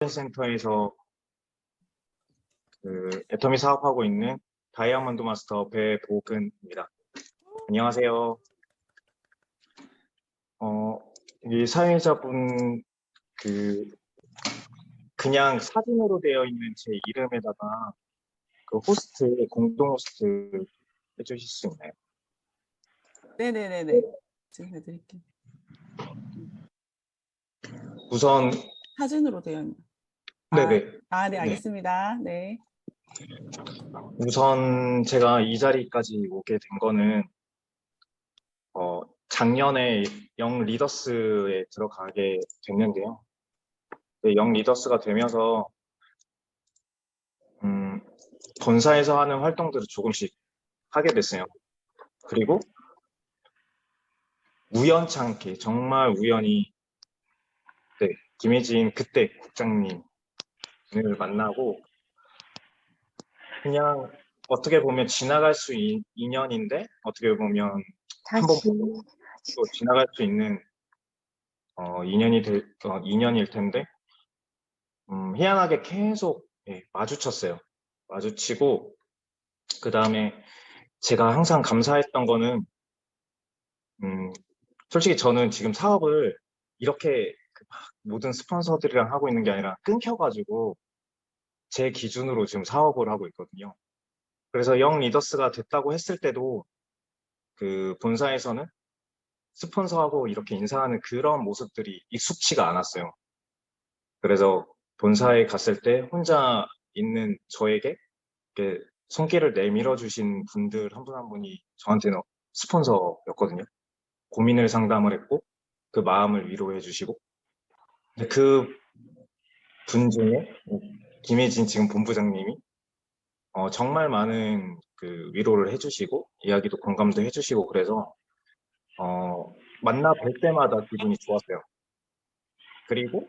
센터에서 애터미 사업하고 있는 다이아몬드 마스터 배보근입니다. 안녕하세요. 이 사회자분 그냥 사진으로 되어 있는 제 이름에다가 그 호스트, 공동 호스트 해주실 수 있나요? 네네네네. 지금 해드릴게요. 우선 사진으로 되어 있는. 네네. 네, 알겠습니다. 네. 우선 제가 이 자리까지 오게 된 거는 작년에 영 리더스에 들어가게 됐는데요. 영 리더스가 되면서 본사에서 하는 활동들을 조금씩 하게 됐어요. 그리고 우연찮게 정말 우연히 김혜진 그때 국장님을 만나고 그냥 어떻게 보면 지나갈 수 있는 인연인데 어떻게 보면 한번 보고 또 지나갈 수 있는 인연일 텐데 희한하게 계속 마주쳤어요. 마주치고 그 다음에 제가 항상 감사했던 거는 솔직히 저는 지금 사업을 이렇게 막 모든 스폰서들이랑 하고 있는 게 아니라 끊겨가지고 제 기준으로 지금 사업을 하고 있거든요. 그래서 영 리더스가 됐다고 했을 때도 그 본사에서는 스폰서하고 이렇게 인사하는 그런 모습들이 익숙치가 않았어요. 그래서 본사에 갔을 때 혼자 있는 저에게 이렇게 손길을 내밀어 주신 분들 한 분 한 분이 저한테는 스폰서였거든요. 고민을 상담을 했고 그 마음을 위로해 주시고 그 분 중에 김혜진 지금 본부장님이 정말 많은 그 위로를 해주시고 이야기도 공감도 해주시고 그래서 만나 뵐 때마다 기분이 좋았어요. 그리고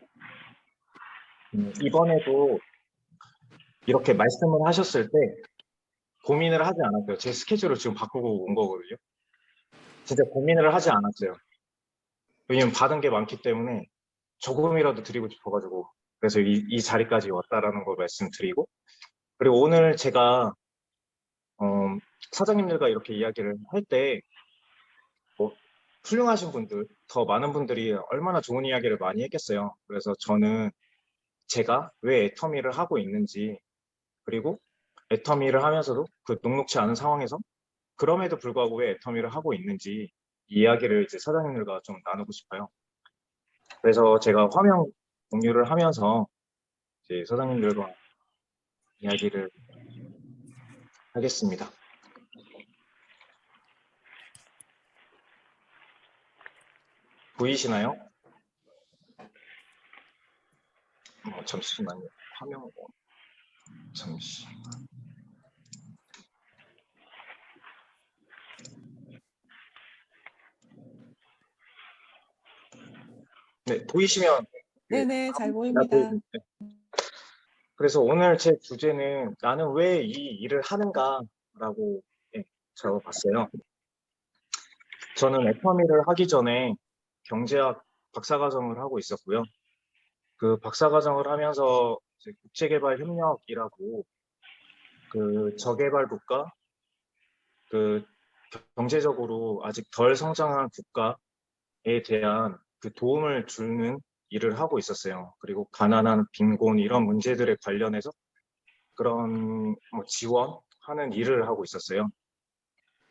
이번에도 이렇게 말씀을 하셨을 때 고민을 하지 않았어요. 제 스케줄을 지금 바꾸고 온 거거든요. 진짜 고민을 하지 않았어요. 왜냐면 받은 게 많기 때문에 조금이라도 드리고 싶어가지고 그래서 이 자리까지 왔다라는 걸 말씀드리고 그리고 오늘 제가 사장님들과 이렇게 이야기를 할 때 훌륭하신 분들, 더 많은 분들이 얼마나 좋은 이야기를 많이 했겠어요. 그래서 저는 제가 왜 애터미를 하고 있는지 그리고 애터미를 하면서도 그 녹록치 않은 상황에서 그럼에도 불구하고 왜 애터미를 하고 있는지 이야기를 이제 사장님들과 좀 나누고 싶어요. 그래서 제가 화면 공유를 하면서 이제 사장님들과 이야기를 하겠습니다. 보이시나요? 잠시만요. 화면 잠시. 네, 보이시면 네네, 잘 보입니다. 그래서 오늘 제 주제는 나는 왜 이 일을 하는가라고 적어봤어요. 저는 애터미를 하기 전에 경제학 박사과정을 하고 있었고요. 그 박사과정을 하면서 이제 국제개발협력이라고 그 저개발 국가, 그 경제적으로 아직 덜 성장한 국가에 대한 그 도움을 주는 일을 하고 있었어요. 그리고 가난한 빈곤 이런 문제들에 관련해서 그런 지원하는 일을 하고 있었어요.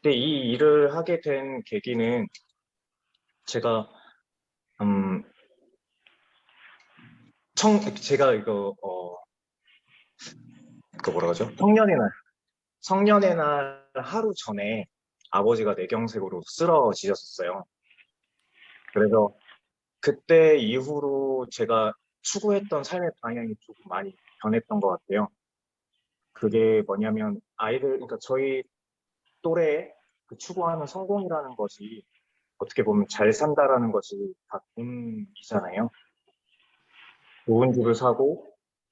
근데 이 일을 하게 된 계기는 제가 제가 이거 그 뭐라 그러죠? 성년의 날 하루 전에 아버지가 뇌경색으로 쓰러지셨었어요. 그래서 그때 이후로 제가 추구했던 삶의 방향이 조금 많이 변했던 것 같아요. 그게 뭐냐면 그러니까 저희 또래에 그 추구하는 성공이라는 것이 어떻게 보면 잘 산다라는 것이 다 돈이잖아요. 좋은 집을 사고,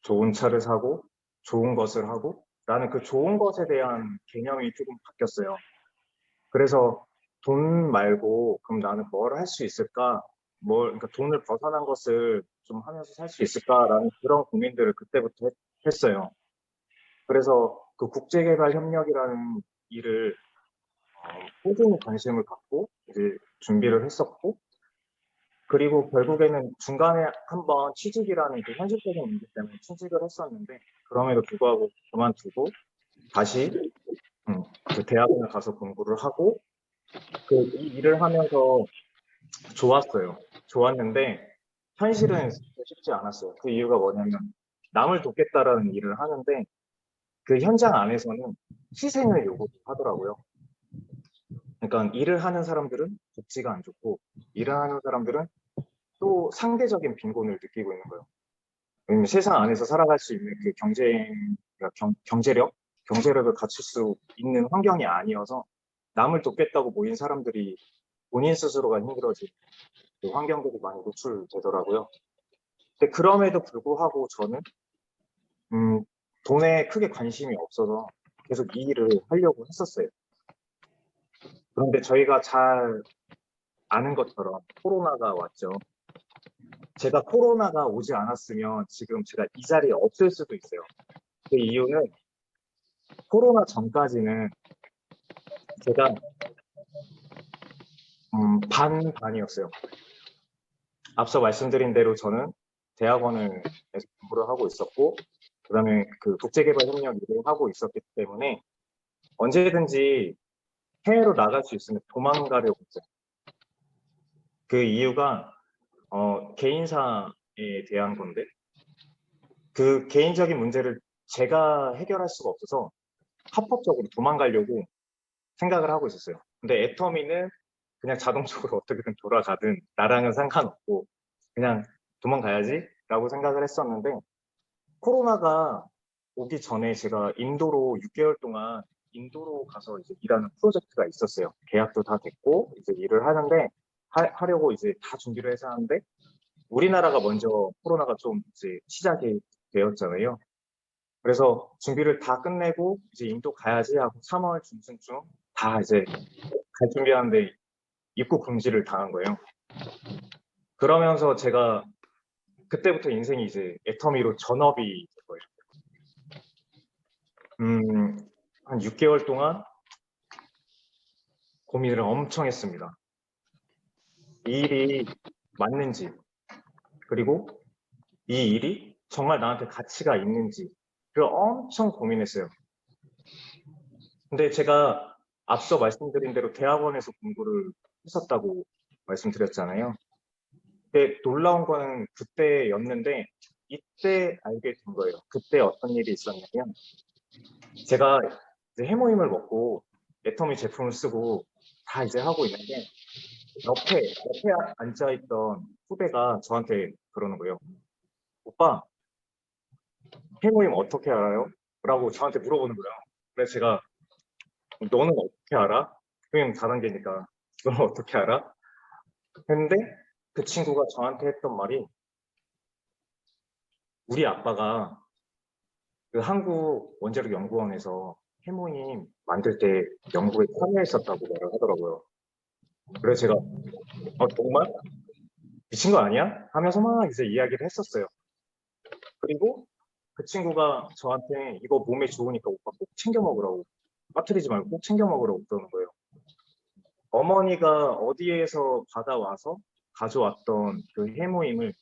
좋은 차를 사고, 좋은 것을 하고, 나는 그 좋은 것에 대한 개념이 조금 바뀌었어요. 그래서 돈 말고, 그럼 나는 뭘 할 수 있을까? 그러니까 돈을 벗어난 것을 좀 하면서 살 수 있을까라는 그런 고민들을 그때부터 했어요. 그래서 그 국제개발협력이라는 일을 꾸준히 관심을 갖고 이제 준비를 했었고, 그리고 결국에는 중간에 한번 취직이라는 그 현실적인 문제 때문에 취직을 했었는데, 그럼에도 불구하고 그만두고 다시 그 대학원에 가서 공부를 하고, 이 일을 하면서 좋았어요. 좋았는데 현실은 쉽지 않았어요. 그 이유가 뭐냐면 남을 돕겠다라는 일을 하는데 그 현장 안에서는 희생을 요구하더라고요. 그러니까 일을 하는 사람들은 복지가 안 좋고 일을 하는 사람들은 또 상대적인 빈곤을 느끼고 있는 거예요. 왜냐면 세상 안에서 살아갈 수 있는 그 경제력을 갖출 수 있는 환경이 아니어서 남을 돕겠다고 모인 사람들이 본인 스스로가 힘들어지는 그 환경들이 많이 노출되더라고요. 근데 그럼에도 불구하고 저는 돈에 크게 관심이 없어서 계속 이 일을 하려고 했었어요. 그런데 저희가 잘 아는 것처럼 코로나가 왔죠. 제가 코로나가 오지 않았으면 지금 제가 이 자리에 없을 수도 있어요. 그 이유는 코로나 전까지는 제가 반반이었어요. 앞서 말씀드린 대로 저는 대학원에서 공부를 하고 있었고, 그다음에 그 국제개발협력 일을 하고 있었기 때문에 언제든지 해외로 나갈 수 있으면 도망가려고 했어요. 그 이유가 개인사에 대한 건데 그 개인적인 문제를 제가 해결할 수가 없어서 합법적으로 도망가려고 생각을 하고 있었어요. 근데 애터미는 그냥 자동적으로 어떻게든 돌아가든 나랑은 상관없고 그냥 도망가야지 라고 생각을 했었는데, 코로나가 오기 전에 제가 인도로 6개월 동안 인도로 가서 이제 일하는 프로젝트가 있었어요. 계약도 다 됐고 이제 일을 하는데 하려고 이제 다 준비를 해서 하는데 우리나라가 먼저 코로나가 좀 이제 시작이 되었잖아요. 그래서 준비를 다 끝내고 이제 인도 가야지 하고 3월 중순쯤 다 이제 갈 준비하는데 입국 금지를 당한 거예요. 그러면서 제가 그때부터 인생이 이제 애터미로 전업이 된 거예요. 한 6개월 동안 고민을 엄청 했습니다. 이 일이 맞는지, 그리고 이 일이 정말 나한테 가치가 있는지, 그걸 엄청 고민했어요. 근데 제가 앞서 말씀드린 대로 대학원에서 공부를 했었다고 말씀드렸잖아요. 근데 놀라운 거는 그때였는데, 이때 알게 된 거예요. 그때 어떤 일이 있었냐면, 제가 이제 해모임을 먹고 애터미 제품을 쓰고 다 이제 하고 있는데, 옆에 앉아있던 후배가 저한테 그러는 거예요. 오빠, 해모임 어떻게 알아요? 라고 저한테 물어보는 거예요. 그래서 제가, 너는 어떻게 알아? 그냥 다단계니까. 너는 어떻게 알아? 했는데 그 친구가 저한테 했던 말이, 우리 아빠가 그 한국 원자력 연구원에서 해모임 만들 때 연구에 참여했었다고 말을 하더라고요. 그래서 제가 정말 미친 거 아니야? 하면서 막 이제 이야기를 했었어요. 그리고 그 친구가 저한테 이거 몸에 좋으니까 오빠 꼭 챙겨 먹으라고, 빠뜨리지 말고 꼭 챙겨 먹으라고 그러는 거예요. 어머니가 어디에서 받아와서 가져왔던 그 해모임을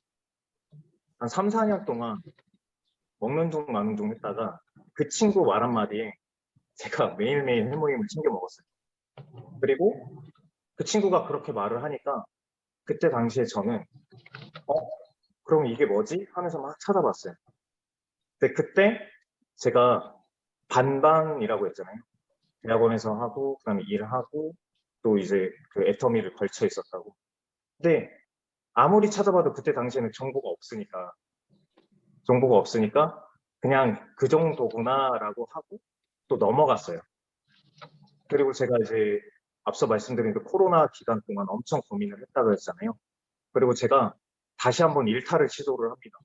한 3, 4년 동안 먹는 둥 마는 둥 했다가 그 친구 말 한마디에 제가 매일매일 해모임을 챙겨 먹었어요. 그리고 그 친구가 그렇게 말을 하니까 그때 당시에 저는 그럼 이게 뭐지? 하면서 막 찾아봤어요. 근데 그때 제가 반반이라고 했잖아요. 대학원에서 하고 그다음에 일을 하고 또 이제 그 애터미를 걸쳐 있었다고. 근데 아무리 찾아봐도 그때 당시에는 정보가 없으니까 그냥 그 정도구나라고 하고 또 넘어갔어요. 그리고 제가 이제 앞서 말씀드린 그 코로나 기간 동안 엄청 고민을 했다고 했잖아요. 그리고 제가 다시 한번 일탈을 시도를 합니다.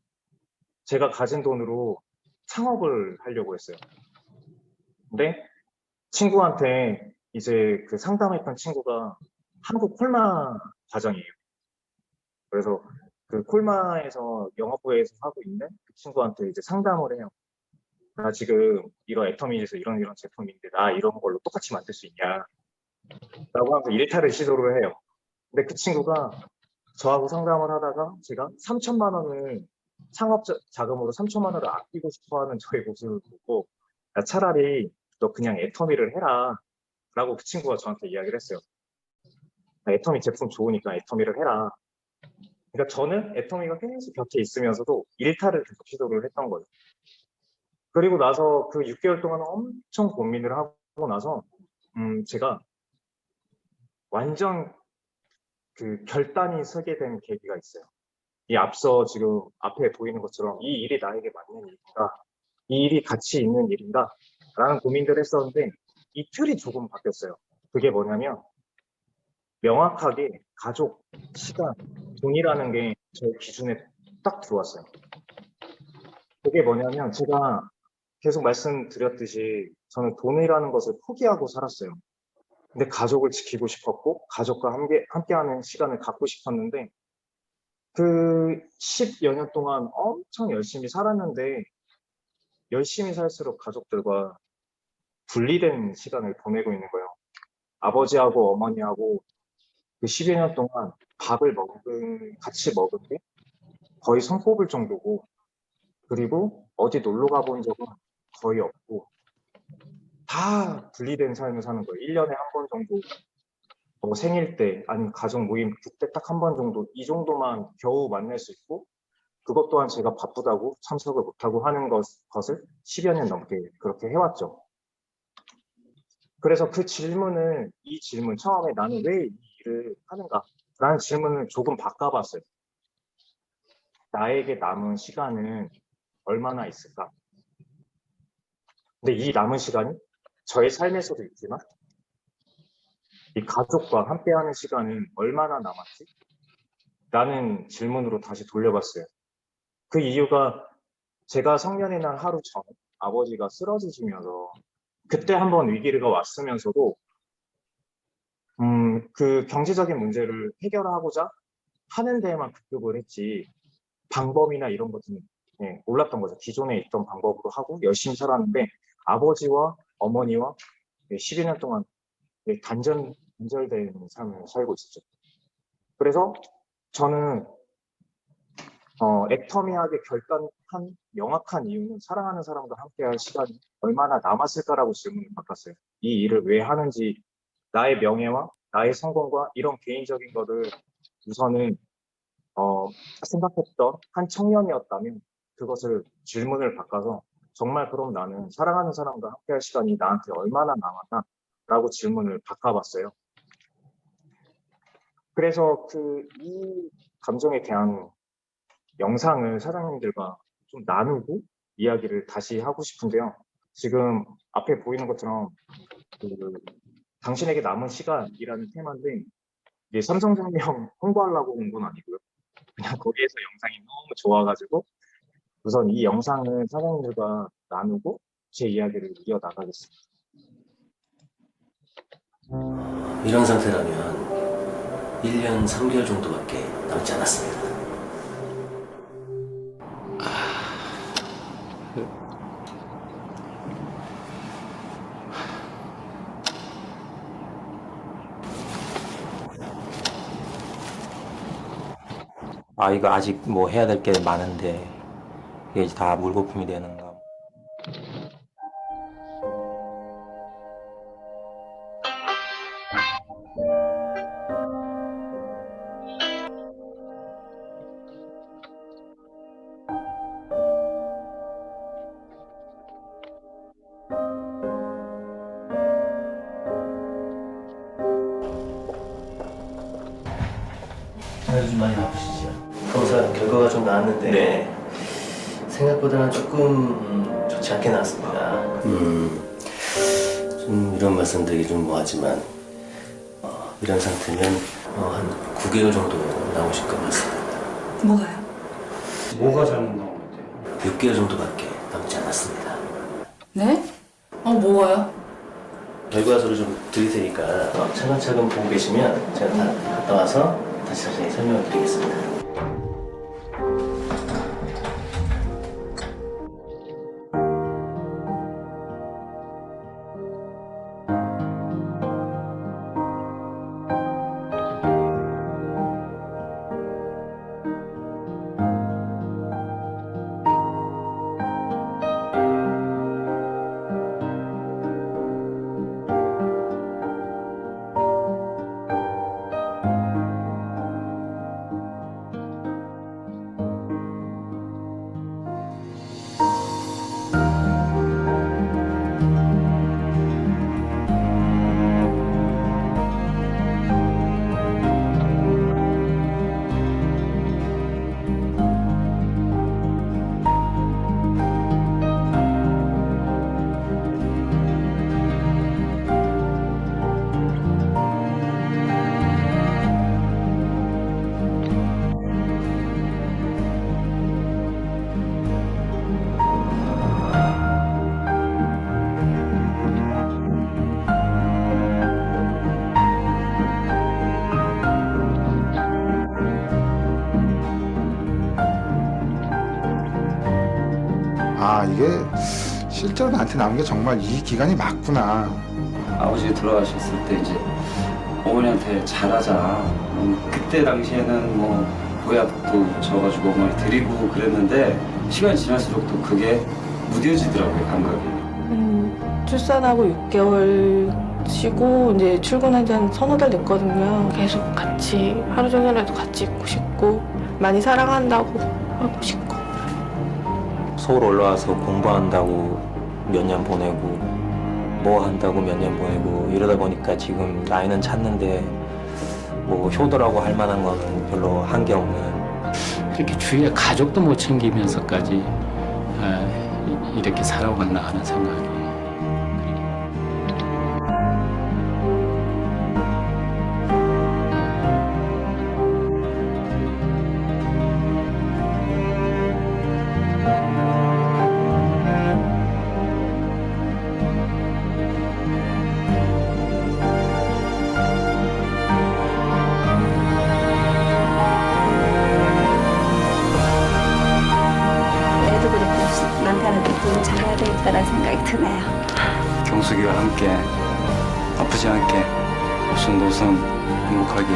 제가 가진 돈으로 창업을 하려고 했어요. 근데 친구한테 이제 그 상담했던 친구가 한국 콜마 과정이에요. 그래서 그 콜마에서 영업부에서 하고 있는 그 친구한테 이제 상담을 해요. 나 지금 이런 애터미에서 이런 제품인데 나 이런 걸로 똑같이 만들 수 있냐? 라고 하면서 일탈을 시도를 해요. 근데 그 친구가 저하고 상담을 하다가 제가 3천만 원을 창업 자금으로 3천만 원을 아끼고 싶어 하는 저의 모습을 보고 야, 차라리 너 그냥 애터미를 해라 라고 그 친구가 저한테 이야기를 했어요. 애터미 제품 좋으니까 애터미를 해라. 그러니까 저는 애터미가 계속 곁에 있으면서도 일탈을 계속 시도를 했던 거예요. 그리고 나서 그 6개월 동안 엄청 고민을 하고 나서 제가 완전 그 결단이 서게 된 계기가 있어요. 이 앞서 지금 앞에 보이는 것처럼 이 일이 나에게 맞는 일인가? 이 일이 가치 있는 일인가? 라는 고민들을 했었는데 이 틀이 조금 바뀌었어요. 그게 뭐냐면 명확하게 가족, 시간, 돈이라는 게 제 기준에 딱 들어왔어요. 그게 뭐냐면 제가 계속 말씀드렸듯이 저는 돈이라는 것을 포기하고 살았어요. 근데 가족을 지키고 싶었고 가족과 함께하는 시간을 갖고 싶었는데 그 10여 년 동안 엄청 열심히 살았는데 열심히 살수록 가족들과 분리된 시간을 보내고 있는 거예요. 아버지하고 어머니하고 그 10여 년 동안 같이 먹은 게 거의 손꼽을 정도고 그리고 어디 놀러 가본 적은 거의 없고 다 분리된 삶을 사는 거예요. 1년에 한 번 정도 생일 때 아니면 가족 모임 그때 딱 한 번 정도 이 정도만 겨우 만날 수 있고 그것 또한 제가 바쁘다고 참석을 못하고 하는 것을 10여 년 넘게 그렇게 해왔죠. 그래서 이 질문 처음에 나는 왜 이 일을 하는가 라는 질문을 조금 바꿔봤어요. 나에게 남은 시간은 얼마나 있을까? 근데 이 남은 시간이 저의 삶에서도 있지만 이 가족과 함께하는 시간은 얼마나 남았지? 라는 질문으로 다시 돌려봤어요. 그 이유가 제가 성년의 날 하루 전에 아버지가 쓰러지시면서 그때 한번 위기가 왔으면서도 그 경제적인 문제를 해결하고자 하는 데에만 급급을 했지 방법이나 이런 것은 몰랐던 거죠. 기존에 있던 방법으로 하고 열심히 살았는데 아버지와 어머니와 12년 동안 단절된 삶을 살고 있었죠. 그래서 저는 애터미하게 결단한 명확한 이유는 사랑하는 사람과 함께할 시간이 얼마나 남았을까라고 질문을 바꿨어요. 이 일을 왜 하는지 나의 명예와 나의 성공과 이런 개인적인 것을 우선은 생각했던 한 청년이었다면 그것을 질문을 바꿔서 정말 그럼 나는 사랑하는 사람과 함께할 시간이 나한테 얼마나 남았나? 라고 질문을 바꿔봤어요. 그래서 이 감정에 대한 영상을 사장님들과 좀 나누고 이야기를 다시 하고 싶은데요. 지금 앞에 보이는 것처럼 당신에게 남은 시간이라는 테마인데 이게 삼성생명 홍보하려고 온 건 아니고요. 그냥 거기에서 영상이 너무 좋아가지고 우선 이 영상을 사장님들과 나누고 제 이야기를 이어나가겠습니다. 이런 상태라면 1년 3개월 정도밖에 남지 않았습니다. 이거 아직 뭐 해야 될 게 많은데 이게 이제 다 물거품이 되는가. 요즘 많이 아프시죠? 검사 결과가 좀 나왔는데 네. 생각보다는 조금 좋지 않게 나왔습니다. 좀 이런 말씀드리기 좀 뭐하지만 이런 상태면 한 9개월 정도 나오실 것 같습니다. 뭐가요? 뭐가 잘못 나온 건데요? 6개월 정도밖에 남지 않았습니다. 네? 뭐가요? 결과서를 좀 드릴 테니까 차근차근 보고 계시면 제가 다 갔다 와서 다시 자세히 설명을 드리겠습니다. 아, 이게 실제로 나한테 남은 게 정말 이 기간이 맞구나. 아버지 돌아가셨을 때 이제 어머니한테 잘하자. 그때 당시에는 뭐 보약도 줘가지고 어머니 드리고 그랬는데 시간이 지날수록 또 그게 무뎌지더라고요, 감각이. 출산하고 6개월 쉬고 이제 출근한 지 한 서너 달 됐거든요. 계속 같이 하루 종일라도 같이 있고 싶고 많이 사랑한다고 하고 싶고. 서울 올라와서 공부한다고 몇 년 보내고 뭐 한다고 몇 년 보내고 이러다 보니까 지금 나이는 찼는데 뭐 효도라고 할 만한 거는 별로 한 게 없는. 그렇게 주위에 가족도 못 챙기면서까지 이렇게 살아왔나 하는 생각이. 애도 그렇고 남편한테 좀 잘해야 되겠다는 생각이 드네요. 경숙이와 함께 아프지 않게 오순도순 행복하게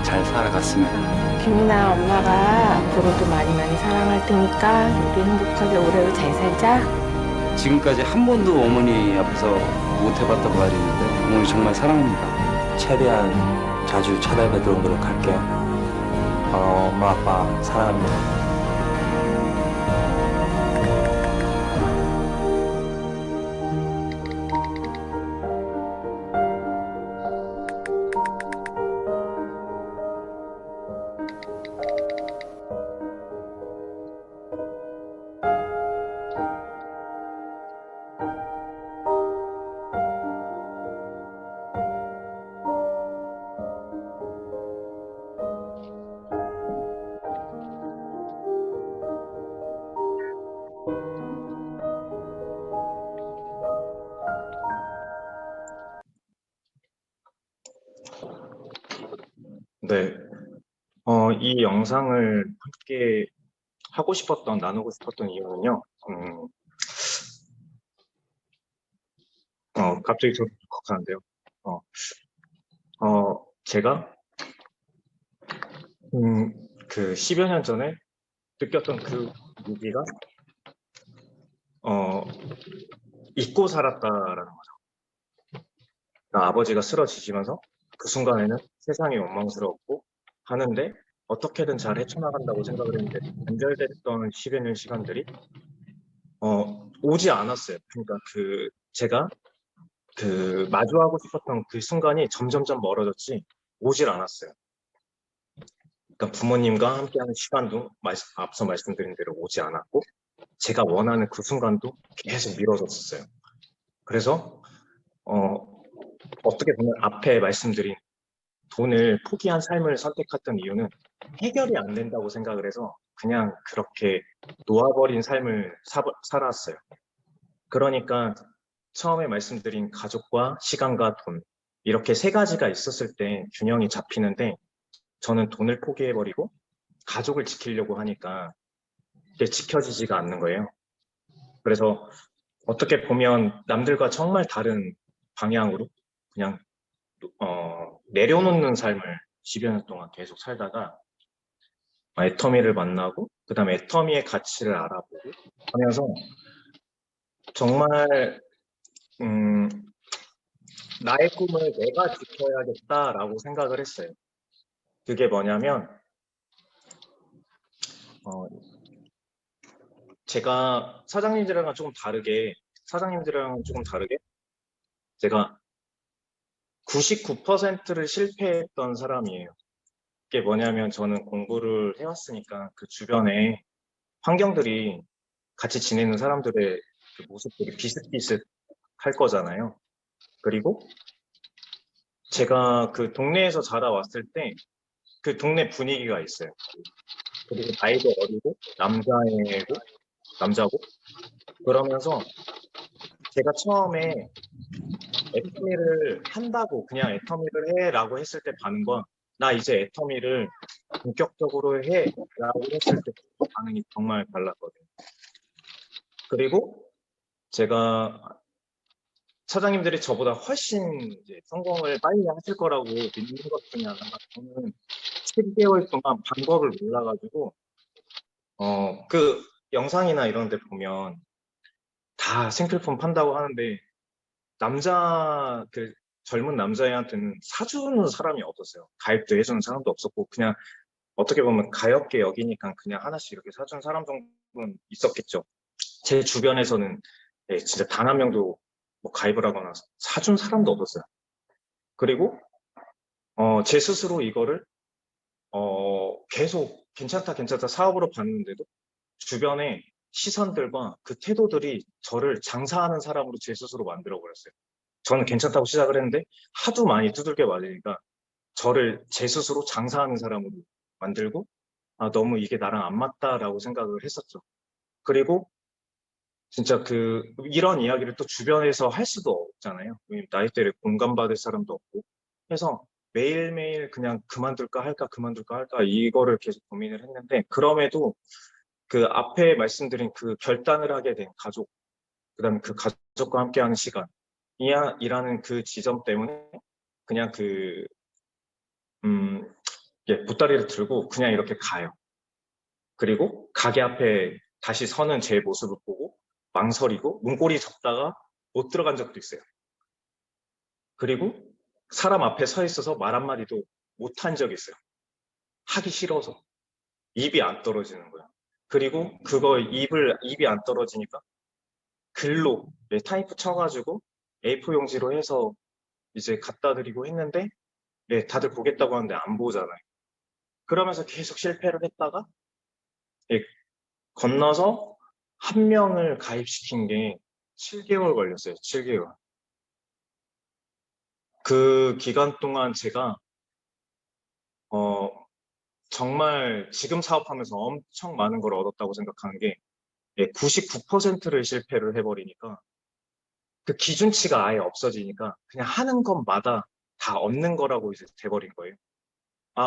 잘 살아갔으면. 규민아, 엄마가 앞으로도 많이 많이 사랑할 테니까 우리 행복하게 오래도 잘 살자. 지금까지 한 번도 어머니 앞에서 못 해봤다고 말했는데 어머니 정말 사랑합니다. 최대한 자주 찾아뵙도록 노력할게요. 엄마 아빠 사랑합니다. 네. 이 영상을 함께 하고 싶었던, 나누고 싶었던 이유는요. 갑자기 좀 울컥하는데요. 제가 그 10여 년 전에 느꼈던 그 무기가 잊고 살았다라는 거죠. 그러니까 아버지가 쓰러지시면서 그 순간에는 세상이 원망스러웠고 하는데 어떻게든 잘 헤쳐나간다고 생각을 했는데 단절됐던 10여 년 시간들이 오지 않았어요. 그러니까 제가 마주하고 싶었던 그 순간이 점점점 멀어졌지 오질 않았어요. 그러니까 부모님과 함께하는 시간도 앞서 말씀드린 대로 오지 않았고 제가 원하는 그 순간도 계속 미뤄졌었어요. 그래서 어떻게 보면 앞에 말씀드린 돈을 포기한 삶을 선택했던 이유는 해결이 안 된다고 생각을 해서 그냥 그렇게 놓아버린 삶을 살았어요. 그러니까 처음에 말씀드린 가족과 시간과 돈 이렇게 세 가지가 있었을 때 균형이 잡히는데 저는 돈을 포기해버리고 가족을 지키려고 하니까 이게 지켜지지가 않는 거예요. 그래서 어떻게 보면 남들과 정말 다른 방향으로 그냥 내려놓는 삶을 10여 년 동안 계속 살다가 애터미를 만나고 그 다음에 애터미의 가치를 알아보고 하면서 정말 나의 꿈을 내가 지켜야겠다라고 생각을 했어요. 그게 뭐냐면 제가 사장님들이랑은 조금 다르게 제가 99%를 실패했던 사람이에요. 그게 뭐냐면 저는 공부를 해왔으니까 그 주변에 환경들이 같이 지내는 사람들의 그 모습들이 비슷비슷할 거잖아요. 그리고 제가 그 동네에서 자라왔을 때 그 동네 분위기가 있어요. 그리고 나이도 어리고 남자고 그러면서 제가 처음에 애터미를 한다고 그냥 애터미를 해라고 했을 때 반응과 나 이제 애터미를 본격적으로 해라고 했을 때 반응이 정말 달랐거든요. 그리고 제가 사장님들이 저보다 훨씬 이제 성공을 빨리 하실 거라고 믿는 것 중에 하나가 저는 7개월 동안 방법을 몰라가지고 그 영상이나 이런 데 보면 다 생필품 판다고 하는데 그 젊은 남자애한테는 사주는 사람이 없었어요. 가입도 해주는 사람도 없었고 그냥 어떻게 보면 가엾게 여기니까 그냥 하나씩 이렇게 사주는 사람 정도는 있었겠죠. 제 주변에서는 진짜 단 한 명도 뭐 가입을 하거나 사준 사람도 없었어요. 그리고 제 스스로 이거를 계속 괜찮다 사업으로 봤는데도 주변에 시선들과 그 태도들이 저를 장사하는 사람으로 제 스스로 만들어 버렸어요. 저는 괜찮다고 시작을 했는데 하도 많이 두들겨 맞으니까 저를 제 스스로 장사하는 사람으로 만들고 너무 이게 나랑 안 맞다라고 생각을 했었죠. 그리고 진짜 이런 이야기를 또 주변에서 할 수도 없잖아요. 왜냐면 나이대를 공감받을 사람도 없고 해서 매일매일 그냥 그만둘까 할까 이거를 계속 고민을 했는데 그럼에도 그 앞에 말씀드린 그 결단을 하게 된 가족, 그다음에 그 가족과 함께하는 시간, 이라는 그 지점 때문에 그냥 보따리를 들고 그냥 이렇게 가요. 그리고 가게 앞에 다시 서는 제 모습을 보고 망설이고 문고리 접다가 못 들어간 적도 있어요. 그리고 사람 앞에 서 있어서 말 한마디도 못 한 적이 있어요. 하기 싫어서. 입이 안 떨어지는 거예요. 그리고 입이 안 떨어지니까 글로 타이프 쳐가지고 A4 용지로 해서 이제 갖다 드리고 했는데 다들 보겠다고 하는데 안 보잖아요. 그러면서 계속 실패를 했다가 건너서 한 명을 가입시킨 게 7개월 걸렸어요. 7개월. 그 기간 동안 제가 정말 지금 사업하면서 엄청 많은 걸 얻었다고 생각하는 게 99%를 실패를 해버리니까 그 기준치가 아예 없어지니까 그냥 하는 것마다 다 얻는 거라고 이제 돼버린 거예요.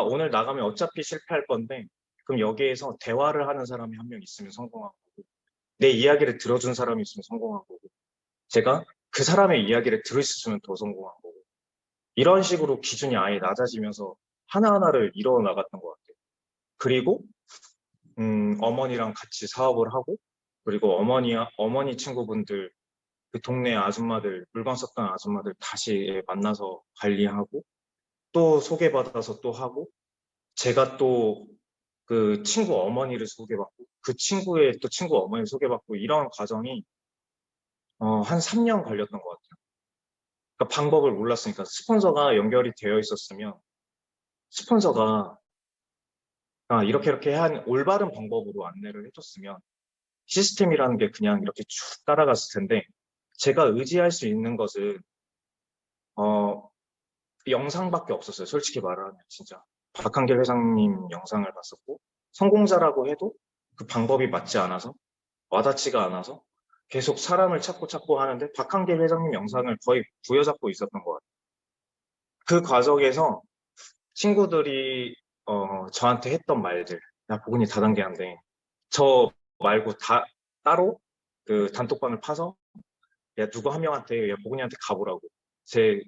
오늘 나가면 어차피 실패할 건데 그럼 여기에서 대화를 하는 사람이 한 명 있으면 성공한 거고 내 이야기를 들어준 사람이 있으면 성공한 거고 제가 그 사람의 이야기를 들을 수 있으면 더 성공한 거고 이런 식으로 기준이 아예 낮아지면서 하나하나를 이뤄 나갔던 것 같아요. 그리고 어머니랑 같이 사업을 하고 그리고 어머니 친구분들 그 동네 아줌마들 물건 썼던 아줌마들 다시 만나서 관리하고 또 소개받아서 또 하고 제가 또 그 친구 어머니를 소개받고 그 친구의 또 친구 어머니를 소개받고 이런 과정이 한 3년 걸렸던 것 같아요. 그러니까 방법을 몰랐으니까 스폰서가 연결이 되어 있었으면 스폰서가 이렇게 한 올바른 방법으로 안내를 해줬으면 시스템이라는 게 그냥 이렇게 쭉 따라갔을 텐데 제가 의지할 수 있는 것은 영상밖에 없었어요. 솔직히 말을 하면 진짜 박한길 회장님 영상을 봤었고 성공자라고 해도 그 방법이 맞지 않아서 와닿지가 않아서 계속 사람을 찾고 하는데 박한길 회장님 영상을 거의 부여잡고 있었던 것 같아요. 그 과정에서 친구들이 저한테 했던 말들, 야 보근이 다단계한데 저 말고 따로 그 단톡방을 파서 야 누구 한 명한테 야 보근이한테 가보라고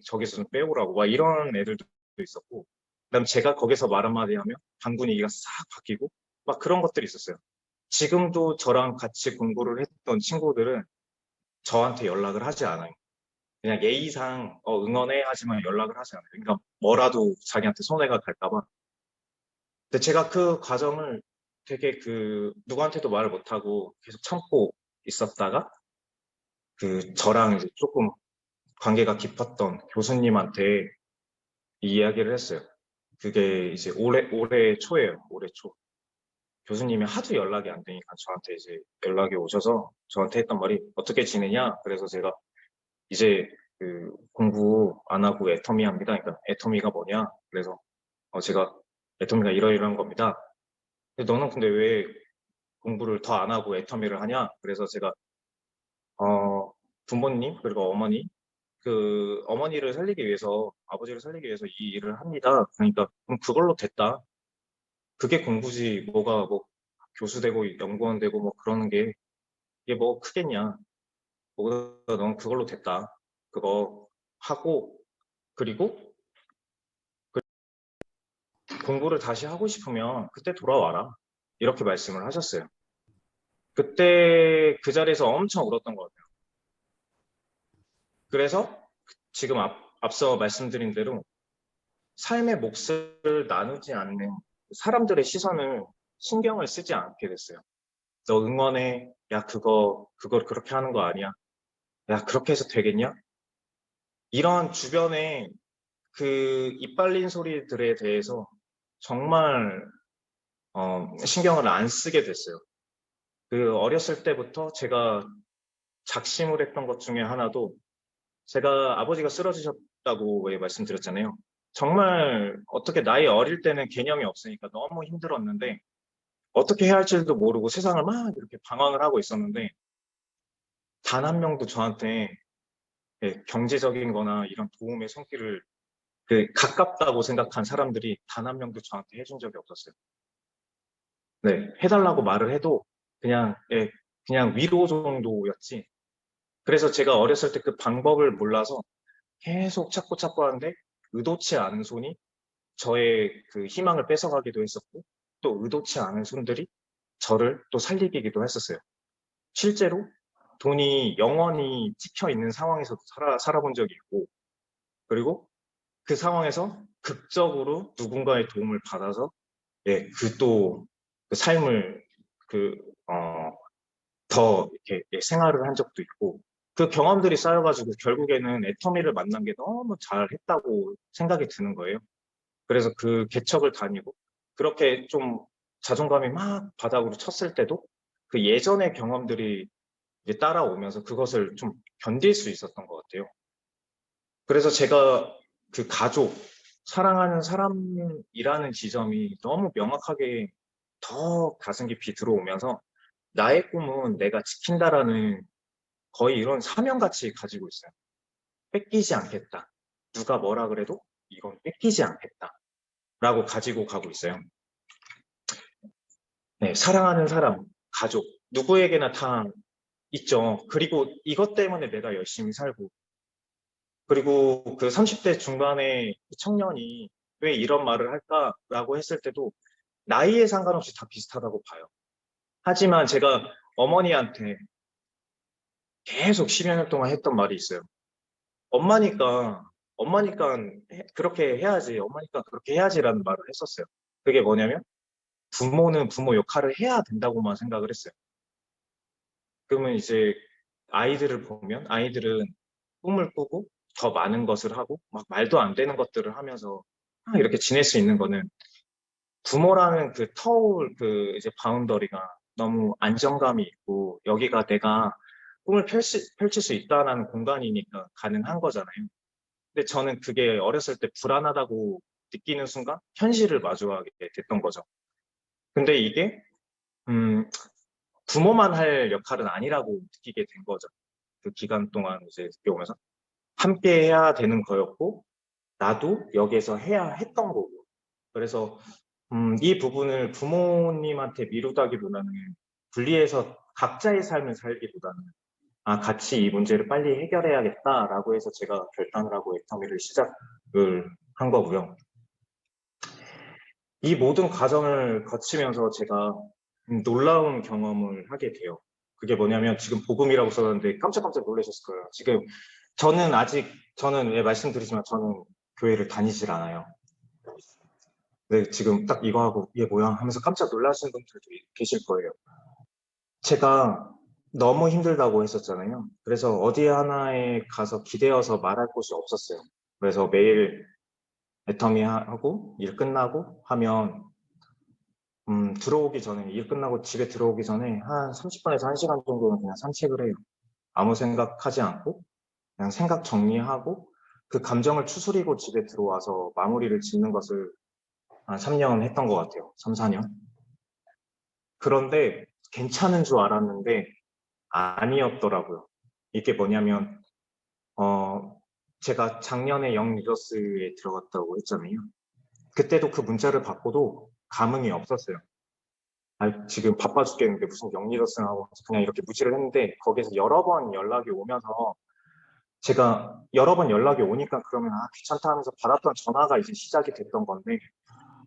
저기서 좀 빼오라고 막 이런 애들도 있었고 그다음 제가 거기서 말 한마디 하면 방 분위기가 싹 바뀌고 막 그런 것들이 있었어요. 지금도 저랑 같이 공부를 했던 친구들은 저한테 연락을 하지 않아요. 그냥 예의상 응원해 하지만 연락을 하지 않아요. 그러니까 뭐라도 자기한테 손해가 갈까봐. 근데 제가 그 과정을 되게 누구한테도 말을 못하고 계속 참고 있었다가 저랑 이제 조금 관계가 깊었던 교수님한테 이 이야기를 했어요. 그게 이제 올해 초예요. 올해 초. 교수님이 하도 연락이 안 되니까 저한테 이제 연락이 오셔서 저한테 했던 말이 어떻게 지내냐? 그래서 제가 이제 공부 안 하고 애터미 합니다. 그러니까 애터미가 뭐냐? 그래서 제가 애터미가 이러이러한 겁니다. 근데 너는 근데 왜 공부를 더 안 하고 애터미를 하냐? 그래서 제가 부모님 그리고 어머니 어머니를 살리기 위해서 아버지를 살리기 위해서 이 일을 합니다. 그러니까 그럼 그걸로 됐다. 그게 공부지 뭐가 뭐 교수 되고 연구원 되고 뭐 그러는 게 이게 뭐 크겠냐. 뭐가 넌 그걸로 됐다. 그거 하고 그리고 공부를 다시 하고 싶으면 그때 돌아와라. 이렇게 말씀을 하셨어요. 그때 그 자리에서 엄청 울었던 것 같아요. 그래서 지금 앞서 말씀드린 대로 삶의 몫을 나누지 않는 사람들의 시선을 신경을 쓰지 않게 됐어요. 너 응원해. 야, 그걸 그렇게 하는 거 아니야. 야, 그렇게 해서 되겠냐? 이런 주변에 그 이빨린 소리들에 대해서 정말 신경을 안 쓰게 됐어요. 그 어렸을 때부터 제가 작심을 했던 것 중에 하나도 제가 아버지가 쓰러지셨다고 말씀드렸잖아요. 정말 어떻게 나이 어릴 때는 개념이 없으니까 너무 힘들었는데 어떻게 해야 할지도 모르고 세상을 막 이렇게 방황을 하고 있었는데 단 한 명도 저한테 경제적인 거나 이런 도움의 손길을 가깝다고 생각한 사람들이 단 한 명도 저한테 해준 적이 없었어요. 네, 해달라고 말을 해도 그냥 위로 정도였지. 그래서 제가 어렸을 때 그 방법을 몰라서 계속 찾고 하는데 의도치 않은 손이 저의 그 희망을 뺏어가기도 했었고 또 의도치 않은 손들이 저를 또 살리기도 했었어요. 실제로 돈이 영원히 찍혀 있는 상황에서도 살아본 적이 있고 그리고 그 상황에서 극적으로 누군가의 도움을 받아서 그 삶을 더 이렇게 생활을 한 적도 있고 그 경험들이 쌓여가지고 결국에는 애터미를 만난 게 너무 잘했다고 생각이 드는 거예요. 그래서 그 개척을 다니고 그렇게 좀 자존감이 막 바닥으로 쳤을 때도 그 예전의 경험들이 이제 따라오면서 그것을 좀 견딜 수 있었던 것 같아요. 그래서 제가 그 가족, 사랑하는 사람이라는 지점이 너무 명확하게 더 가슴 깊이 들어오면서 나의 꿈은 내가 지킨다라는 거의 이런 사명같이 가지고 있어요. 뺏기지 않겠다. 누가 뭐라 그래도 이건 뺏기지 않겠다. 라고 가지고 가고 있어요. 네, 사랑하는 사람, 가족, 누구에게나 다 있죠. 그리고 이것 때문에 내가 열심히 살고, 그리고 그 30대 중반의 청년이 왜 이런 말을 할까라고 했을 때도 나이에 상관없이 다 비슷하다고 봐요. 하지만 제가 어머니한테 계속 10여 년 동안 했던 말이 있어요. 엄마니까 그렇게 해야지, 엄마니까 그렇게 해야지라는 말을 했었어요. 그게 뭐냐면 부모는 부모 역할을 해야 된다고만 생각을 했어요. 그러면 이제 아이들을 보면 아이들은 꿈을 꾸고 더 많은 것을 하고 막 말도 안 되는 것들을 하면서 이렇게 지낼 수 있는 거는 부모라는 그 터울 이제 바운더리가 너무 안정감이 있고 여기가 내가 꿈을 펼칠 수 있다는 공간이니까 가능한 거잖아요. 근데 저는 그게 어렸을 때 불안하다고 느끼는 순간 현실을 마주하게 됐던 거죠. 근데 이게 부모만 할 역할은 아니라고 느끼게 된 거죠. 그 기간 동안 이제 느껴오면서 함께 해야 되는 거였고 나도 여기에서 해야 했던 거고. 그래서 이 부분을 부모님한테 미루다기보다는 분리해서 각자의 삶을 살기보다는 같이 이 문제를 빨리 해결해야겠다라고 해서 제가 결단을 하고 애터미를 시작을 한 거고요. 이 모든 과정을 거치면서 제가 놀라운 경험을 하게 돼요. 그게 뭐냐면 지금 복음이라고 썼는데 깜짝깜짝 놀라셨을 거예요. 지금 저는 왜 말씀드리지만 저는 교회를 다니질 않아요. 근데 지금 딱 이거 하고 이게 뭐야 하면서 깜짝 놀라시는 분들도 계실 거예요. 제가 너무 힘들다고 했었잖아요. 그래서 어디 하나에 가서 기대어서 말할 곳이 없었어요. 그래서 매일 애터미 하고 일 끝나고 하면 들어오기 전에 일 끝나고 집에 들어오기 전에 한 30분에서 1시간 정도는 그냥 산책을 해요. 아무 생각하지 않고 그냥 생각 정리하고 그 감정을 추스리고 집에 들어와서 마무리를 짓는 것을 한 3년 했던 것 같아요. 3, 4년. 그런데 괜찮은 줄 알았는데 아니었더라고요. 이게 뭐냐면 제가 작년에 영 리더스에 들어갔다고 했잖아요. 그때도 그 문자를 받고도 감흥이 없었어요. 지금 바빠 죽겠는데 무슨 영리더스나 하고 그냥 이렇게 무시를 했는데 거기에서 여러 번 연락이 오면서 제가 여러 번 연락이 오니까 그러면 귀찮다 하면서 받았던 전화가 이제 시작이 됐던 건데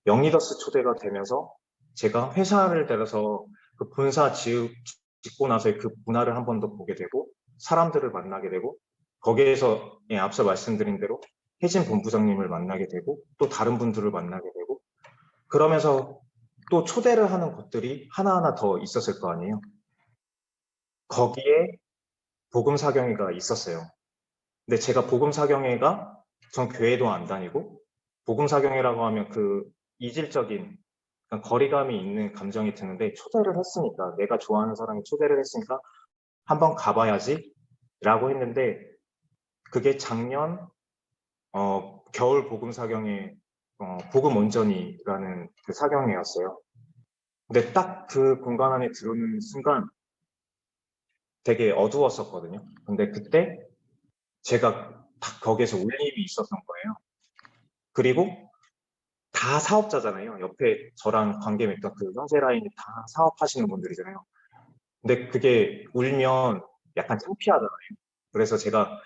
영리더스 초대가 되면서 제가 회사를 데려서 그 본사 짓고 나서의 그 문화를 한 번 더 보게 되고 사람들을 만나게 되고 거기에서 앞서 말씀드린 대로 혜진 본부장님을 만나게 되고 또 다른 분들을 만나게 되고 그러면서 또 초대를 하는 것들이 하나하나 더 있었을 거 아니에요. 거기에 복음사경회가 있었어요. 근데 제가 복음사경회가 전 교회도 안 다니고 복음사경회라고 하면 그 이질적인 거리감이 있는 감정이 드는데 초대를 했으니까 내가 좋아하는 사람이 초대를 했으니까 한번 가봐야지 라고 했는데 그게 작년 겨울 복음사경회 복음온전이라는 그 사경회였어요. 근데 딱 그 공간 안에 들어오는 순간 되게 어두웠었거든요. 근데 그때 제가 딱 거기에서 울림이 있었던 거예요. 그리고 다 사업자잖아요. 옆에 저랑 관계 맺던 그 형제 라인이 다 사업하시는 분들이잖아요. 근데 그게 울면 약간 창피하잖아요. 그래서 제가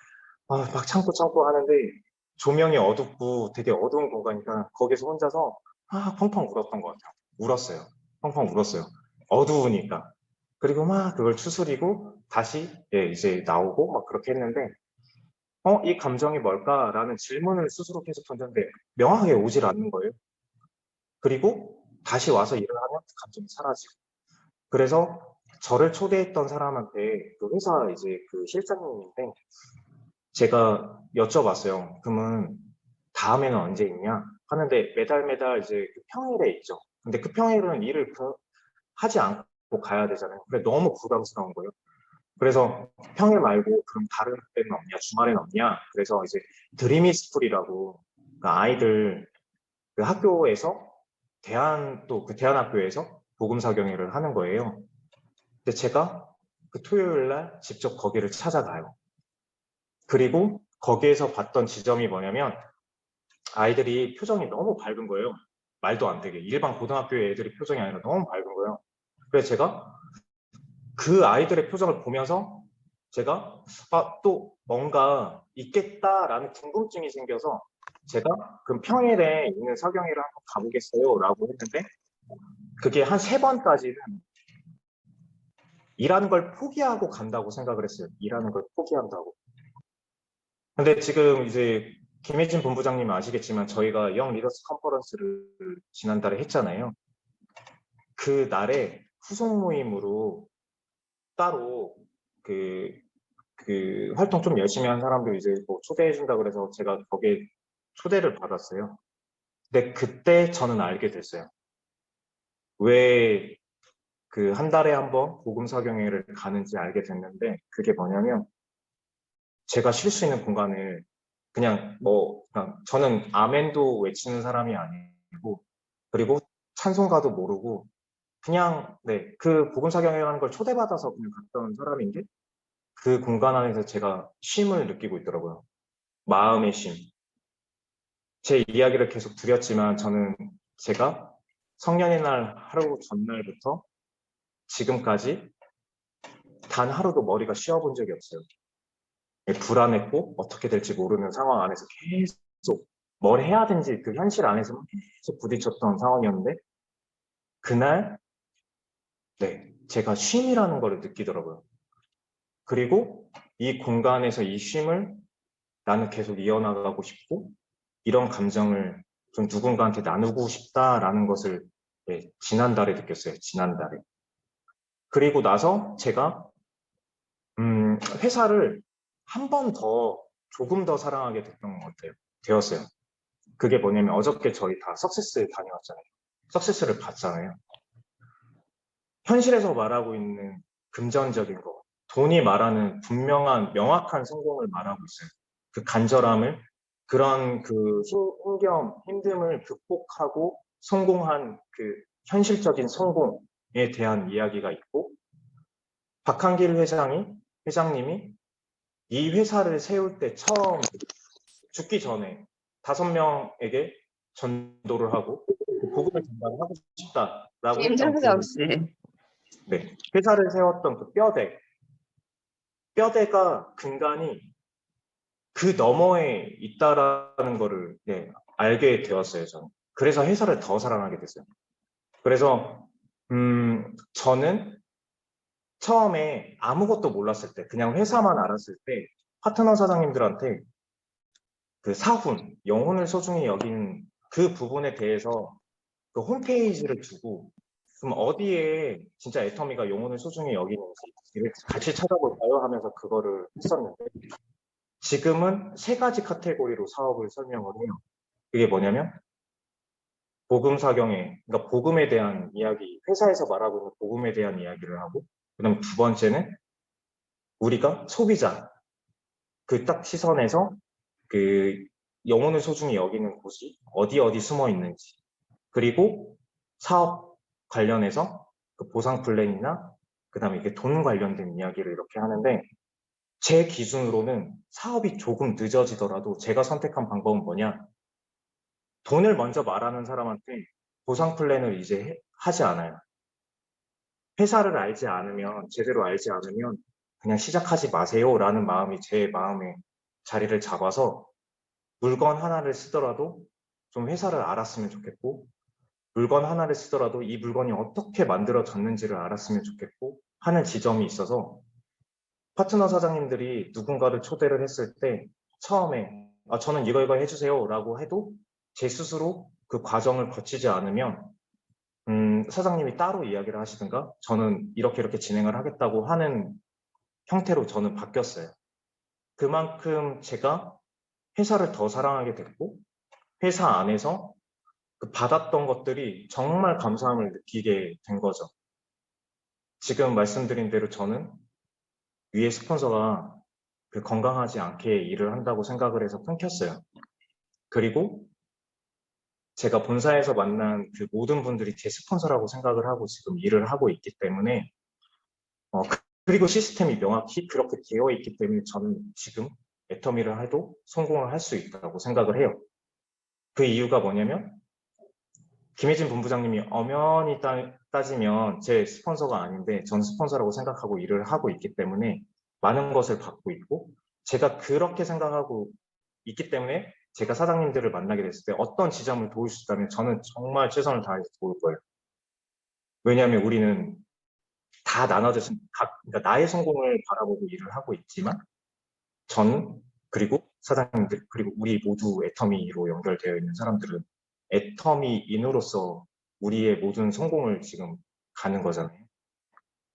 막 참고 하는데 조명이 어둡고 되게 어두운 공간이니까 거기서 혼자서 펑펑 울었던 것 같아요. 울었어요. 펑펑 울었어요. 어두우니까. 그리고 막 그걸 추스리고 다시 이제 나오고 막 그렇게 했는데 이 감정이 뭘까라는 질문을 스스로 계속 던졌는데 명확하게 오질 않는 거예요. 그리고 다시 와서 일을 하면 그 감정이 사라지고. 그래서 저를 초대했던 사람한테 그 회사 이제 그 실장님인데 제가 여쭤봤어요. 그러면 다음에는 언제 있냐? 하는데 매달 이제 그 평일에 있죠. 근데 그 평일은 일을 하지 않고 가야 되잖아요. 근데 너무 부담스러운 거예요. 그래서 평일 말고 그럼 다른 때는 없냐? 주말에는 없냐? 그래서 이제 드리미 스쿨이라고 그러니까 아이들 그 학교에서 또 그 대안학교에서 복음사경회를 하는 거예요. 근데 제가 그 토요일 날 직접 거기를 찾아가요. 그리고 거기에서 봤던 지점이 뭐냐면 아이들이 표정이 너무 밝은 거예요. 말도 안 되게. 일반 고등학교의 애들이 표정이 아니라 너무 밝은 거예요. 그래서 제가 그 아이들의 표정을 보면서 제가 또 뭔가 있겠다라는 궁금증이 생겨서 제가 그럼 평일에 있는 사경회를 한번 가보겠어요 라고 했는데 그게 한 3번까지는 일하는 걸 포기하고 간다고 생각을 했어요. 일하는 걸 포기한다고. 근데 지금 이제 김혜진 본부장님 아시겠지만 저희가 영 리더스 컨퍼런스를 지난달에 했잖아요. 그 날에 후속 모임으로 따로 그 활동 좀 열심히 한 사람들 이제 뭐 초대해준다 그래서 제가 거기에 초대를 받았어요. 근데 그때 저는 알게 됐어요. 왜 그 한 달에 한 번 복음사경회를 가는지 알게 됐는데 그게 뭐냐면 제가 쉴 수 있는 공간을 그냥 저는 아멘도 외치는 사람이 아니고 그리고 찬송가도 모르고 그냥 그 복음사경회라는 걸 초대받아서 그냥 갔던 사람인데 그 공간 안에서 제가 쉼을 느끼고 있더라고요. 마음의 쉼. 제 이야기를 계속 드렸지만 저는 제가 성년의 날 하루 전날부터 지금까지 단 하루도 머리가 쉬어본 적이 없어요. 불안했고 어떻게 될지 모르는 상황 안에서 계속 뭘 해야 되는지 그 현실 안에서만 계속 부딪혔던 상황이었는데 그날 제가 쉼이라는 걸 느끼더라고요. 그리고 이 공간에서 이 쉼을 나는 계속 이어나가고 싶고 이런 감정을 좀 누군가한테 나누고 싶다라는 것을 지난달에 느꼈어요. 지난달에. 그리고 나서 제가 회사를 한 번 더 조금 더 사랑하게 됐던 것 같아요. 되었어요. 그게 뭐냐면 어저께 저희 다 석세스 다녀왔잖아요. 석세스를 봤잖아요. 현실에서 말하고 있는 금전적인 거, 돈이 말하는 분명한 명확한 성공을 말하고 있어요. 그 간절함을 그런 그 힘듦을 극복하고 성공한 그 현실적인 성공에 대한 이야기가 있고 박한길 회장님이 이 회사를 세울 때 처음 죽기 전에 5명에게 전도를 하고 복음을 전달하고 했던 김정석 씨. 네, 회사를 세웠던 그 뼈대가 근간이 그 너머에 있다라는 거를 알게 되었어요, 저는. 그래서 회사를 더 사랑하게 됐어요. 그래서 저는 처음에 아무것도 몰랐을 때, 그냥 회사만 알았을 때 파트너 사장님들한테 그 사훈, 영혼을 소중히 여기는 그 부분에 대해서 그 홈페이지를 두고 그럼 어디에 진짜 애터미가 영혼을 소중히 여기는지 같이 찾아볼까요? 하면서 그거를 했었는데 지금은 3가지 카테고리로 사업을 설명을 해요. 그게 뭐냐면 복음사경에, 그러니까 복음에 대한 이야기, 회사에서 말하고 있는 복음에 대한 이야기를 하고, 그다음 2번째는 우리가 소비자 그 딱 시선에서 그 영혼을 소중히 여기는 곳이 어디 숨어 있는지, 그리고 사업 관련해서 그 보상 플랜이나 그다음에 이게 돈 관련된 이야기를 이렇게 하는데 제 기준으로는 사업이 조금 늦어지더라도 제가 선택한 방법은 뭐냐? 돈을 먼저 말하는 사람한테 보상 플랜을 이제 하지 않아요. 회사를 알지 않으면, 제대로 알지 않으면 그냥 시작하지 마세요라는 마음이 제 마음에 자리를 잡아서 물건 하나를 쓰더라도 좀 회사를 알았으면 좋겠고, 물건 하나를 쓰더라도 이 물건이 어떻게 만들어졌는지를 알았으면 좋겠고 하는 지점이 있어서 파트너 사장님들이 누군가를 초대를 했을 때 처음에 저는 이거 해주세요 라고 해도 제 스스로 그 과정을 거치지 않으면 사장님이 따로 이야기를 하시든가 저는 이렇게 진행을 하겠다고 하는 형태로 저는 바뀌었어요. 그만큼 제가 회사를 더 사랑하게 됐고 회사 안에서 그 받았던 것들이 정말 감사함을 느끼게 된 거죠. 지금 말씀드린 대로 저는 위에 스폰서가 그 건강하지 않게 일을 한다고 생각을 해서 끊겼어요. 그리고 제가 본사에서 만난 그 모든 분들이 제 스폰서라고 생각을 하고 지금 일을 하고 있기 때문에 그리고 시스템이 명확히 그렇게 되어 있기 때문에 저는 지금 애터미를 해도 성공을 할 수 있다고 생각을 해요. 그 이유가 뭐냐면 김혜진 본부장님이 엄연히 따지면 제 스폰서가 아닌데 전 스폰서라고 생각하고 일을 하고 있기 때문에 많은 것을 받고 있고 제가 그렇게 생각하고 있기 때문에 제가 사장님들을 만나게 됐을 때 어떤 지점을 도울 수 있다면 저는 정말 최선을 다해서 도울 거예요. 왜냐하면 우리는 다 나눠져서 그러니까 나의 성공을 바라보고 일을 하고 있지만 전 그리고 사장님들 그리고 우리 모두 애터미로 연결되어 있는 사람들은 애터미인으로서 우리의 모든 성공을 지금 가는 거잖아요.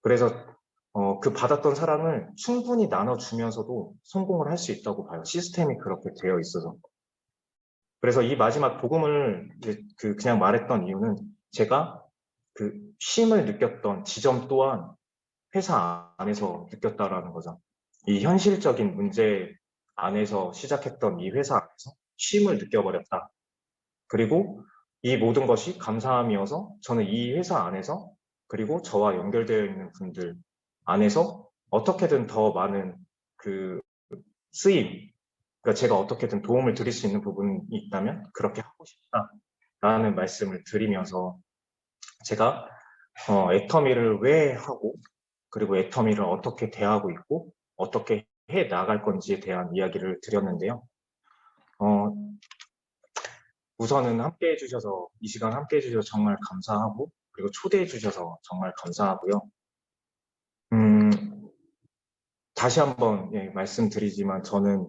그래서 그 받았던 사랑을 충분히 나눠주면서도 성공을 할 수 있다고 봐요. 시스템이 그렇게 되어 있어서. 그래서 이 마지막 복음을 그냥 말했던 이유는 제가 그 쉼을 느꼈던 지점 또한 회사 안에서 느꼈다라는 거죠. 이 현실적인 문제 안에서 시작했던 이 회사 안에서 쉼을 느껴버렸다. 그리고 이 모든 것이 감사함이어서 저는 이 회사 안에서 그리고 저와 연결되어 있는 분들 안에서 어떻게든 더 많은 그 쓰임, 그러니까 제가 어떻게든 도움을 드릴 수 있는 부분이 있다면 그렇게 하고 싶다라는 말씀을 드리면서 제가 애터미를 왜 하고 그리고 애터미를 어떻게 대하고 있고 어떻게 해 나갈 건지에 대한 이야기를 드렸는데요. 우선은 함께 해주셔서 이 시간 함께 해주셔서 정말 감사하고 그리고 초대해 주셔서 정말 감사하고요. 다시 한번 말씀드리지만 저는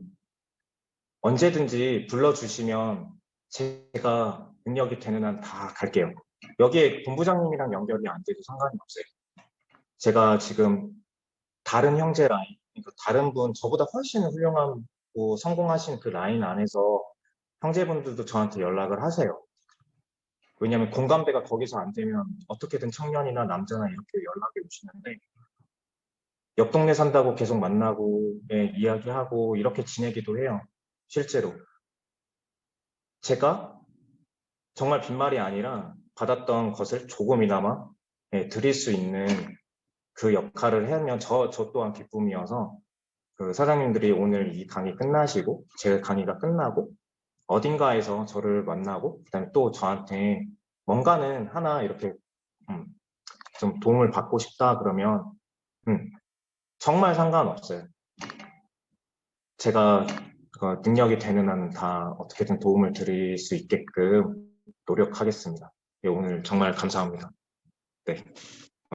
언제든지 불러주시면 제가 능력이 되는 한 다 갈게요. 여기에 본부장님이랑 연결이 안 돼도 상관이 없어요. 제가 지금 다른 형제 라인, 그러니까 다른 분 저보다 훨씬 훌륭하고 성공하신 그 라인 안에서 형제분들도 저한테 연락을 하세요. 왜냐하면 공감대가 거기서 안 되면 어떻게든 청년이나 남자나 이렇게 연락이 오시는데 옆 동네 산다고 계속 만나고 이야기하고 이렇게 지내기도 해요. 실제로. 제가 정말 빈말이 아니라 받았던 것을 조금이나마 드릴 수 있는 그 역할을 하면 저 또한 기쁨이어서 그 사장님들이 오늘 이 강의 끝나시고 제 강의가 끝나고 어딘가에서 저를 만나고 그다음에 또 저한테 뭔가는 하나 이렇게 좀 도움을 받고 싶다 그러면 정말 상관없어요. 제가 능력이 되는 한 다 어떻게든 도움을 드릴 수 있게끔 노력하겠습니다. 예, 오늘 정말 감사합니다. 네.